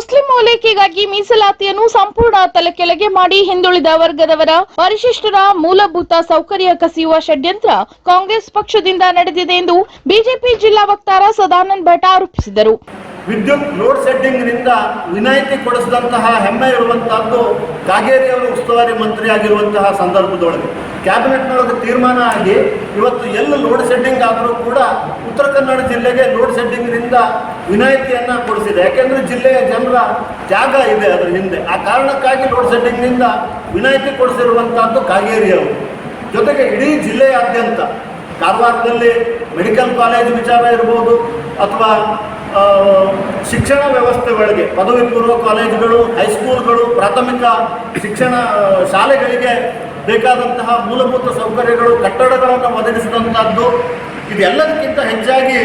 Muslim ಓಲೈಕೆಗಾಗಿ ಮೀಸಲಾತಿಯನ್ನು ಸಂಪೂರ್ಣ ತಲೆಕೆಳಗೆ ಮಾಡಿ ಹಿಂದುಳಿದ ವರ್ಗದವರ ಪರಿಶಿಷ್ಟರ ಮೂಲಭೂತ ಸೌಕರ್ಯ ಕಸಿಯುವ ಷಡ್ಯಂತ್ರ ಕಾಂಗ್ರೆಸ್ ಪಕ್ಷದಿಂದ ನಡೆದಿದೆ ಎಂದು ಬಿಜೆಪಿ ಜಿಲ್ಲಾ ವಕ್ತಾರ ಸದಾನಂದ ಭಟ್ ಆರೋಪಿಸಿದರು. ವಿದ್ಯುತ್ ಲೋಡ್ ಶೆಡ್ಡಿಂಗ್ ನಿಂದ ವಿನಾಯಿತಿ ಕೊಡಿಸಿದಂತಹ ಹೆಮ್ಮೆ ಇರುವಂತಹದ್ದು ಕಾಗೇರಿಯವರು ಉಸ್ತುವಾರಿ ಮಂತ್ರಿ ಆಗಿರುವಂತಹ ಸಂದರ್ಭದೊಳಗೆ ಕ್ಯಾಬಿನೆಟ್ನೊಳಗೆ ತೀರ್ಮಾನ ಆಗಿ ಇವತ್ತು ಎಲ್ಲ ಲೋಡ್ ಶೆಡ್ಡಿಂಗ್ ಆದರೂ ಕೂಡ ಉತ್ತರ ಕನ್ನಡ ಜಿಲ್ಲೆಗೆ ಲೋಡ್ ಶೆಡ್ಡಿಂಗ್ನಿಂದ ವಿನಾಯಿತಿಯನ್ನು ಕೊಡಿಸಿದೆ. ಯಾಕೆಂದರೆ ಜಿಲ್ಲೆಯ ಜನರ ತ್ಯಾಗ ಇದೆ ಅದರ ಹಿಂದೆ. ಆ ಕಾರಣಕ್ಕಾಗಿ ಲೋಡ್ ಶೆಡ್ಡಿಂಗ್ನಿಂದ ವಿನಾಯಿತಿ ಕೊಡಿಸಿರುವಂತಹದ್ದು ಕಾಗೇರಿಯವರು. ಜೊತೆಗೆ ಇಡೀ ಜಿಲ್ಲೆಯಾದ್ಯಂತ ಕಾರವಾರದಲ್ಲಿ ಮೆಡಿಕಲ್ ಕಾಲೇಜ್ ವಿಚಾರ ಇರ್ಬೋದು ಅಥವಾ ಶಿಕ್ಷಣ ವ್ಯವಸ್ಥೆಗಳಿಗೆ ಪದವಿ ಪೂರ್ವ ಕಾಲೇಜುಗಳು, ಹೈಸ್ಕೂಲ್ಗಳು, ಪ್ರಾಥಮಿಕ ಶಿಕ್ಷಣ ಶಾಲೆಗಳಿಗೆ ಬೇಕಾದಂತಹ ಮೂಲಭೂತ ಸೌಕರ್ಯಗಳು, ಕಟ್ಟಡಗಳನ್ನು ಒದಗಿಸಿದಂತಹದ್ದು, ಇದೆಲ್ಲದಕ್ಕಿಂತ ಹೆಚ್ಚಾಗಿ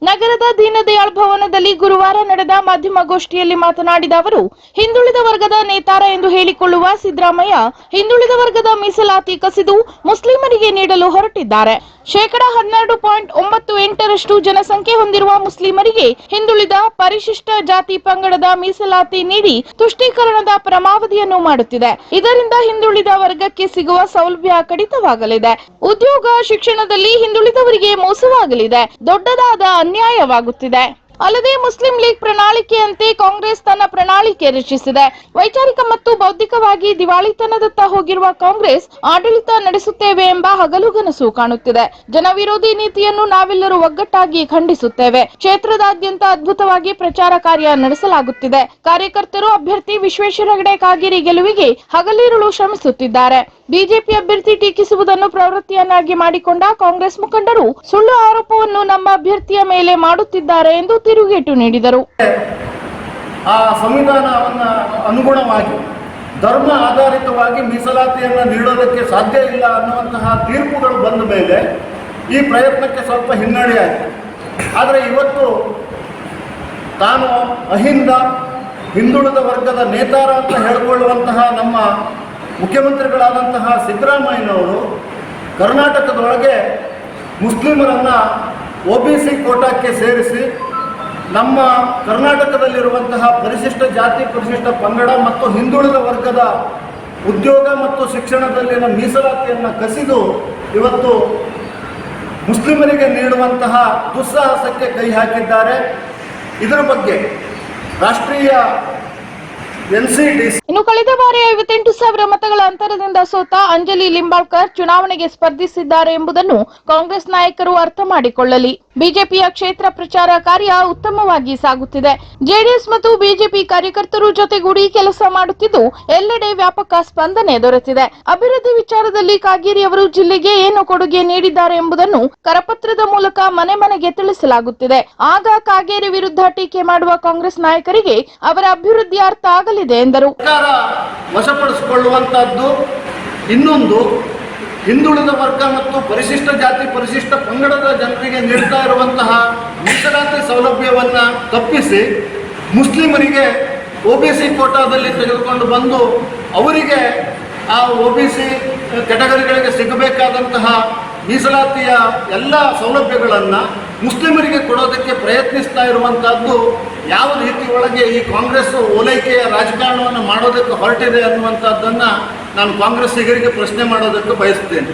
ನಗರದ ದೀನದಯಾಳ್ ಭವನದಲ್ಲಿ ಗುರುವಾರ ನಡೆದ ಮಾಧ್ಯಮಗೋಷ್ಠಿಯಲ್ಲಿ ಮಾತನಾಡಿದ ಅವರು, ಹಿಂದುಳಿದ ವರ್ಗದ ನೇತಾರ ಎಂದು ಹೇಳಿಕೊಳ್ಳುವ ಸಿದ್ದರಾಮಯ್ಯ ಹಿಂದುಳಿದ ವರ್ಗದ ಮೀಸಲಾತಿ ಕಸಿದು ಮುಸ್ಲಿಮರಿಗೆ ನೀಡಲು ಹೊರಟಿದ್ದಾರೆ. 12.98% ಜನಸಂಖ್ಯೆ ಹೊಂದಿರುವ ಮುಸ್ಲಿಮರಿಗೆ ಹಿಂದುಳಿದ ಪರಿಶಿಷ್ಟ ಜಾತಿ ಪಂಗಡದ ಮೀಸಲಾತಿ ನೀಡಿ ತುಷ್ಟೀಕರಣದ ಪರಮಾವಧಿಯನ್ನು ಮಾಡುತ್ತಿದೆ. ಇದರಿಂದ ಹಿಂದುಳಿದ ವರ್ಗಕ್ಕೆ ಸಿಗುವ ಸೌಲಭ್ಯ ಕಡಿತವಾಗಲಿದೆ. ಉದ್ಯೋಗ, ಶಿಕ್ಷಣದಲ್ಲಿ ಹಿಂದುಳಿದವರಿಗೆ ಮೋಸವಾಗಲಿದೆ. ದೊಡ್ಡದಾದ ಅನ್ಯಾಯವಾಗುತ್ತಿದೆ. ಅಲ್ಲದೆ ಮುಸ್ಲಿಂ ಲೀಗ್ ಪ್ರಣಾಳಿಕೆಯಂತೆ ಕಾಂಗ್ರೆಸ್ ತನ್ನ ಪ್ರಣಾಳಿಕೆ ರಚಿಸಿದೆ. ವೈಚಾರಿಕ ಮತ್ತು ಬೌದ್ಧಿಕವಾಗಿ ದಿವಾಳಿತನದತ್ತ ಹೋಗಿರುವ ಕಾಂಗ್ರೆಸ್ ಆಡಳಿತ ನಡೆಸುತ್ತೇವೆ ಎಂಬ ಹಗಲುಗನಸು ಕಾಣುತ್ತಿದೆ. ಜನವಿರೋಧಿ ನೀತಿಯನ್ನು ನಾವೆಲ್ಲರೂ ಒಗ್ಗಟ್ಟಾಗಿ ಖಂಡಿಸುತ್ತೇವೆ. ಕ್ಷೇತ್ರದಾದ್ಯಂತ ಅದ್ಭುತವಾಗಿ ಪ್ರಚಾರ ಕಾರ್ಯ ನಡೆಸಲಾಗುತ್ತಿದೆ. ಕಾರ್ಯಕರ್ತರು ಅಭ್ಯರ್ಥಿ ವಿಶ್ವೇಶ್ವರ ಹೆಗಡೆ ಕಾಗೇರಿ ಗೆಲುವಿಗೆ ಹಗಲಿರುಳು ಶ್ರಮಿಸುತ್ತಿದ್ದಾರೆ. ಬಿಜೆಪಿ ಅಭ್ಯರ್ಥಿ ಟೀಕಿಸುವುದನ್ನು ಪ್ರವೃತ್ತಿಯನ್ನಾಗಿ ಮಾಡಿಕೊಂಡ ಕಾಂಗ್ರೆಸ್ ಮುಖಂಡರು ಸುಳ್ಳು ಆರೋಪವನ್ನು ನಮ್ಮ ಅಭ್ಯರ್ಥಿಯ ಮೇಲೆ ಮಾಡುತ್ತಿದ್ದಾರೆ ಎಂದು ತಿರುಗೇಟು ನೀಡಿದರು. ಆ ಸಂವಿಧಾನವನ್ನ ಅನುಗುಣವಾಗಿ ಧರ್ಮ ಆಧಾರಿತವಾಗಿ ಮೀಸಲಾತಿಯನ್ನು ನೀಡೋದಕ್ಕೆ ಸಾಧ್ಯ ಇಲ್ಲ ಅನ್ನುವಂತಹ ತೀರ್ಪುಗಳು ಬಂದ ಮೇಲೆ ಈ ಪ್ರಯತ್ನಕ್ಕೆ ಸ್ವಲ್ಪ ಹಿನ್ನಡೆಯಾಗಿದೆ. ಆದರೆ ಇವತ್ತು ತಾನು ಅಹಿಂದ ಹಿಂದುಳಿದ ವರ್ಗದ ನೇತಾರ ಅಂತ ಹೇಳಿಕೊಳ್ಳುವಂತಹ ನಮ್ಮ ಮುಖ್ಯಮಂತ್ರಿಗಳಾದಂತಹ ಸಿದ್ದರಾಮಯ್ಯನವರು ಕರ್ನಾಟಕದೊಳಗೆ ಮುಸ್ಲಿಮರನ್ನು OBC ಕೋಟಾಕ್ಕೆ ಸೇರಿಸಿ ನಮ್ಮ ಕರ್ನಾಟಕದಲ್ಲಿರುವಂತಹ ಪರಿಶಿಷ್ಟ ಜಾತಿ, ಪರಿಶಿಷ್ಟ ಪಂಗಡ ಮತ್ತು ಹಿಂದುಳಿದ ವರ್ಗದ ಉದ್ಯೋಗ ಮತ್ತು ಶಿಕ್ಷಣದಲ್ಲಿನ ಮೀಸಲಾತಿಯನ್ನು ಕಸಿದು ಇವತ್ತು ಮುಸ್ಲಿಮರಿಗೆ ನೀಡುವಂತಹ ದುಸ್ಸಾಹಸಕ್ಕೆ ಕೈ ಹಾಕಿದ್ದಾರೆ. ಇದರ ಬಗ್ಗೆ ರಾಷ್ಟ್ರೀಯ ಇನ್ನು ಕಳೆದ ಬಾರಿ 58,000 ಮತಗಳ ಅಂತರದಿಂದ ಸೋತ ಅಂಜಲಿ ಲಿಂಬಾಳ್ಕರ್ ಚುನಾವಣೆಗೆ ಸ್ಪರ್ಧಿಸಿದ್ದಾರೆ ಎಂಬುದನ್ನು ಕಾಂಗ್ರೆಸ್ ನಾಯಕರು ಅರ್ಥ ಮಾಡಿಕೊಳ್ಳಲಿ. ಬಿಜೆಪಿಯ ಕ್ಷೇತ್ರ ಪ್ರಚಾರ ಕಾರ್ಯ ಉತ್ತಮವಾಗಿ ಸಾಗುತ್ತಿದೆ. ಜೆಡಿಎಸ್ ಮತ್ತು ಬಿಜೆಪಿ ಕಾರ್ಯಕರ್ತರು ಜೊತೆಗೂಡಿ ಕೆಲಸ ಮಾಡುತ್ತಿದ್ದು ಎಲ್ಲೆಡೆ ವ್ಯಾಪಕ ಸ್ಪಂದನೆ ದೊರೆತಿದೆ. ಅಭಿವೃದ್ಧಿ ವಿಚಾರದಲ್ಲಿ ಕಾಗೇರಿ ಅವರು ಜಿಲ್ಲೆಗೆ ಏನು ಕೊಡುಗೆ ನೀಡಿದ್ದಾರೆ ಎಂಬುದನ್ನು ಕರಪತ್ರದ ಮೂಲಕ ಮನೆ ಮನೆಗೆ ತಿಳಿಸಲಾಗುತ್ತಿದೆ. ಆಗ ಕಾಗೇರಿ ವಿರುದ್ಧ ಟೀಕೆ ಮಾಡುವ ಕಾಂಗ್ರೆಸ್ ನಾಯಕರಿಗೆ ಅವರ ಅಭಿವೃದ್ಧಿ ಅರ್ಥ ಆಗಲಿದೆ ಎಂದರು. ವಶಪಡಿಸಿಕೊಳ್ಳುವಂತಹದ್ದು ಇನ್ನೊಂದು, ಹಿಂದುಳಿದ ವರ್ಗ ಮತ್ತು ಪರಿಶಿಷ್ಟ ಜಾತಿ, ಪರಿಶಿಷ್ಟ ಪಂಗಡದ ಜನರಿಗೆ ನೀಡ್ತಾ ಇರುವಂತಹ ಮೀಸಲಾತಿ ಸೌಲಭ್ಯವನ್ನು ತಪ್ಪಿಸಿ ಮುಸ್ಲಿಮರಿಗೆ OBC ಕೋಟಾದಲ್ಲಿ ತೆಗೆದುಕೊಂಡು ಬಂದು ಅವರಿಗೆ ಆ OBC ಕೆಟಗರಿಗಳಿಗೆ ಸಿಗಬೇಕಾದಂತಹ ಮೀಸಲಾತಿಯ ಎಲ್ಲ ಸೌಲಭ್ಯಗಳನ್ನು ಮುಸ್ಲಿಮರಿಗೆ ಕೊಡೋದಕ್ಕೆ ಪ್ರಯತ್ನಿಸ್ತಾ ಇರುವಂತಹದ್ದು ಯಾವ ರೀತಿ ಒಳಗೆ ಈ ಕಾಂಗ್ರೆಸ್ ಓಲೈಕೆಯ ರಾಜಕಾರಣವನ್ನು ಮಾಡೋದಕ್ಕೆ ಹೊರಟಿದೆ ಅನ್ನುವಂಥದ್ದನ್ನು ನಾನು ಕಾಂಗ್ರೆಸ್ಸಿಗರಿಗೆ ಪ್ರಶ್ನೆ ಮಾಡೋದಕ್ಕೆ ಬಯಸುತ್ತೇನೆ.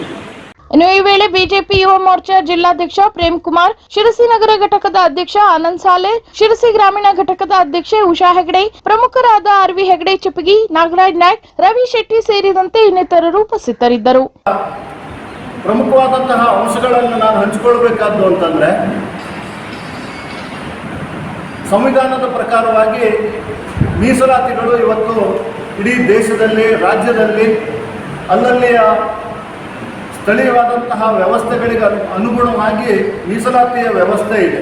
ಇನ್ನು ಈ ವೇಳೆ ಬಿಜೆಪಿ ಯುವ ಮೋರ್ಚಾ ಜಿಲ್ಲಾಧ್ಯಕ್ಷ ಪ್ರೇಮ್ ಕುಮಾರ್, ಶಿರಸಿ ನಗರ ಘಟಕದ ಅಧ್ಯಕ್ಷ ಆನಂದ್ ಸಾಲೆ, ಶಿರಸಿ ಗ್ರಾಮೀಣ ಘಟಕದ ಅಧ್ಯಕ್ಷೆ ಉಷಾ ಹೆಗಡೆ, ಪ್ರಮುಖರಾದ RV ಹೆಗಡೆ ಚಿಪ್ಪಗಿ, ನಾಗರಾಜ್ ನಾಯ್ಕ್, ರವಿ ಶೆಟ್ಟಿ ಸೇರಿದಂತೆ ಇನ್ನಿತರರು ಉಪಸ್ಥಿತರಿದ್ದರು. ಪ್ರಮುಖವಾದಂತಹ ಅಂಶಗಳನ್ನು ನಾನು ಹಂಚಿಕೊಳ್ಬೇಕಾದ್ದು ಅಂತಂದರೆ, ಸಂವಿಧಾನದ ಪ್ರಕಾರವಾಗಿ ಮೀಸಲಾತಿಗಳು ಇವತ್ತು ಇಡೀ ದೇಶದಲ್ಲಿ, ರಾಜ್ಯದಲ್ಲಿ ಅಲ್ಲಲ್ಲಿಯ ಸ್ಥಳೀಯವಾದಂತಹ ವ್ಯವಸ್ಥೆಗಳಿಗೆ ಅನುಗುಣವಾಗಿ ಮೀಸಲಾತಿಯ ವ್ಯವಸ್ಥೆ ಇದೆ.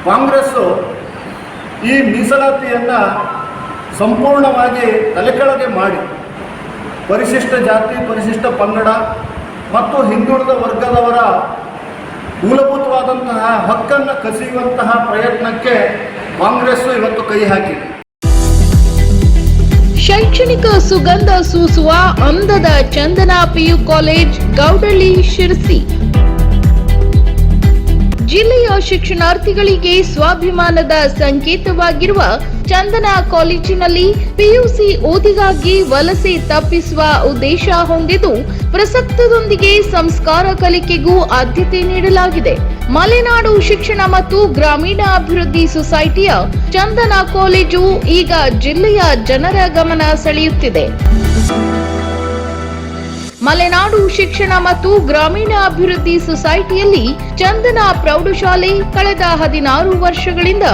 ಕಾಂಗ್ರೆಸ್ಸು ಈ ಮೀಸಲಾತಿಯನ್ನು ಸಂಪೂರ್ಣವಾಗಿ ತಲೆಕೆಳಗೆ ಮಾಡಿ ಪರಿಶಿಷ್ಟ ಜಾತಿ, ಪರಿಶಿಷ್ಟ ಪಂಗಡ ಮತ್ತು ಹಿಂದುಳಿದ ವರ್ಗದವರ ಮೂಲಭೂತವಾದಂತಹ ಹಕ್ಕನ್ನು ಕಸಿಯುವಂತಹ ಪ್ರಯತ್ನಕ್ಕೆ ಕಾಂಗ್ರೆಸ್ ಇವತ್ತು ಕೈ ಹಾಕಿದೆ. ಶೈಕ್ಷಣಿಕ ಸುಗಂಧ ಸೂಸುವ ಅಂದದ ಚಂದನ PU ಕಾಲೇಜ್, ಗೌಡಳ್ಳಿ, ಶಿರಸಿ. ಜಿಲ್ಲೆಯ ಶಿಕ್ಷಣಾರ್ಥಿಗಳಿಗೆ ಸ್ವಾಭಿಮಾನದ ಸಂಕೇತವಾಗಿರುವ ಚಂದನ ಕಾಲೇಜಿನಲ್ಲಿ ಪಿಯುಸಿ ಓದಿಗಾಗಿ ವಲಸೆ ತಪ್ಪಿಸುವ ಉದ್ದೇಶ ಹೊಂದಿದ್ದು ಪ್ರಸಕ್ತದೊಂದಿಗೆ ಸಂಸ್ಕಾರ ಕಲಿಕೆಗೂ ಆದ್ಯತೆ ನೀಡಲಾಗಿದೆ. ಮಲೆನಾಡು ಶಿಕ್ಷಣ ಮತ್ತು ಗ್ರಾಮೀಣ ಅಭಿವೃದ್ಧಿ ಸೊಸೈಟಿಯ ಚಂದನ ಕಾಲೇಜು ಈಗ ಜಿಲ್ಲೆಯ ಜನರ ಗಮನ ಸೆಳೆಯುತ್ತಿದೆ. ಮಲೆನಾಡು ಶಿಕ್ಷಣ ಮತ್ತು ಗ್ರಾಮೀಣ ಅಭಿವೃದ್ಧಿ ಸೊಸೈಟಿಯಲ್ಲಿ ಚಂದನ ಪ್ರೌಢಶಾಲೆ ಕಳೆದ 16 ವರ್ಷಗಳಿಂದ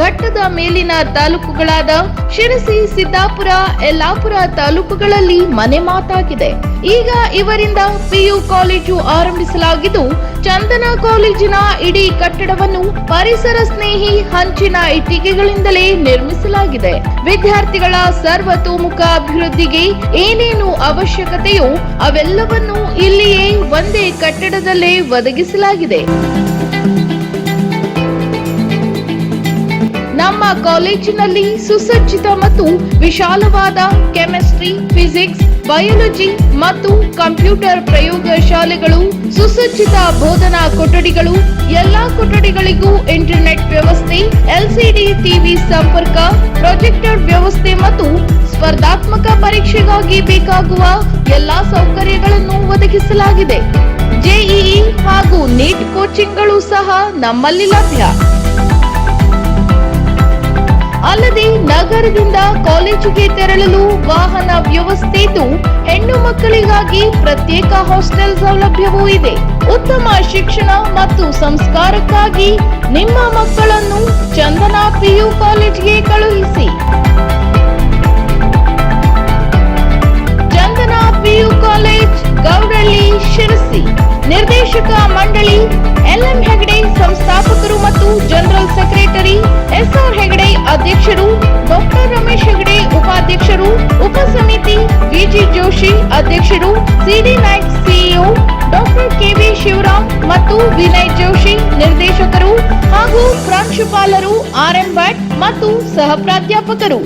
ಘಟ್ಟದ ಮೇಲಿನ ತಾಲೂಕುಗಳಾದ ಶಿರಸಿ, ಸಿದ್ದಾಪುರ, ಯಲ್ಲಾಪುರ ತಾಲೂಕುಗಳಲ್ಲಿ ಮನೆ ಮಾತಾಗಿದೆ. ಈಗ ಇವರಿಂದ ಪಿಯು ಕಾಲೇಜು ಆರಂಭಿಸಲಾಗಿದ್ದು, ಚಂದನ ಕಾಲೇಜಿನ ಇಡೀ ಕಟ್ಟಡವನ್ನು ಪರಿಸರ ಸ್ನೇಹಿ ಹಂಚಿನ ಇಟ್ಟಿಗೆಗಳಿಂದಲೇ ನಿರ್ಮಿಸಲಾಗಿದೆ. ವಿದ್ಯಾರ್ಥಿಗಳ ಸರ್ವತೋಮುಖ ಅಭಿವೃದ್ಧಿಗೆ ಏನೇನು ಅವಶ್ಯಕತೆಯೋ ಅವೆಲ್ಲವನ್ನೂ ಇಲ್ಲಿಯೇ ಒಂದೇ ಕಟ್ಟಡದಲ್ಲೇ ಒದಗಿಸಲಾಗಿದೆ. ನಮ್ಮ ಕಾಲೇಜಿನಲ್ಲಿ ಸುಸಜ್ಜಿತ ಮತ್ತು ವಿಶಾಲವಾದ ಕೆಮಿಸ್ಟ್ರಿ, ಫಿಸಿಕ್ಸ್, ಬಯಾಲಜಿ ಮತ್ತು ಕಂಪ್ಯೂಟರ್ ಪ್ರಯೋಗಶಾಲೆಗಳು, ಸುಸಜ್ಜಿತ ಬೋಧನಾ ಕೊಠಡಿಗಳು, ಎಲ್ಲಾ ಕೊಠಡಿಗಳಿಗೂ ಇಂಟರ್ನೆಟ್ ವ್ಯವಸ್ಥೆ, ಎಲ್ಸಿಡಿ ಟಿವಿ ಸಂಪರ್ಕ, ಪ್ರೊಜೆಕ್ಟರ್ ವ್ಯವಸ್ಥೆ ಮತ್ತು ಸ್ಪರ್ಧಾತ್ಮಕ ಪರೀಕ್ಷೆಗಾಗಿ ಬೇಕಾಗುವ ಎಲ್ಲಾ ಸೌಕರ್ಯಗಳನ್ನು ಒದಗಿಸಲಾಗಿದೆ. ಜೆಇಇ ಹಾಗೂ ನೀಟ್ ಕೋಚಿಂಗ್ಗಳು ಸಹ ನಮ್ಮಲ್ಲಿ ಲಭ್ಯ. ಅಲ್ಲದೆ ನಗರದಿಂದ ಕಾಲೇಜಿಗೆ ತೆರಳಲು ವಾಹನ ವ್ಯವಸ್ಥೆ ಇದ್ದು, ಹೆಣ್ಣು ಮಕ್ಕಳಿಗಾಗಿ ಪ್ರತ್ಯೇಕ ಹಾಸ್ಟೆಲ್ ಸೌಲಭ್ಯವೂ ಇದೆ. ಉತ್ತಮ ಶಿಕ್ಷಣ ಮತ್ತು ಸಂಸ್ಕಾರಕ್ಕಾಗಿ ನಿಮ್ಮ ಮಕ್ಕಳನ್ನು ಚಂದನ ಪಿಯು ಕಾಲೇಜ್ಗೆ ಕಳುಹಿಸಿ. ಚಂದನ ಪಿಯು ಕಾಲೇಜ್, ಗೌಡಳ್ಳಿ, ಶಿರಸಿ. ನಿರ್ದೇಶಕ ಮಂಡಳಿ ಎಲ್ಎಂ ಹೆಗಡೆ ಸಂಸ್ಥಾಪಕರು ಮತ್ತು ಜನರಲ್ ಸೆಕ್ರೆಟರಿ, ಎಸ್ಆರ್ ಹೆಗಡೆ ಅಧ್ಯಕ್ಷರು, ಡಾಕ್ಟರ್ ರಮೇಶ್ ಹೆಗಡೆ ಉಪಾಧ್ಯಕ್ಷರು, ಉಪಸಮಿತಿ ವಿಜಿ ಜೋಶಿ ಅಧ್ಯಕ್ಷರು, C D Naik CEO, doctor K V Shivaram ಮತ್ತು ವಿನಯ್ ಜೋಶಿ ನಿರ್ದೇಶಕರು ಹಾಗೂ ಪ್ರಾಂಶುಪಾಲರು, ಆರ್ಎಂ ಭಟ್ ಮತ್ತು ಸಹ ಪ್ರಾಧ್ಯಾಪಕರು.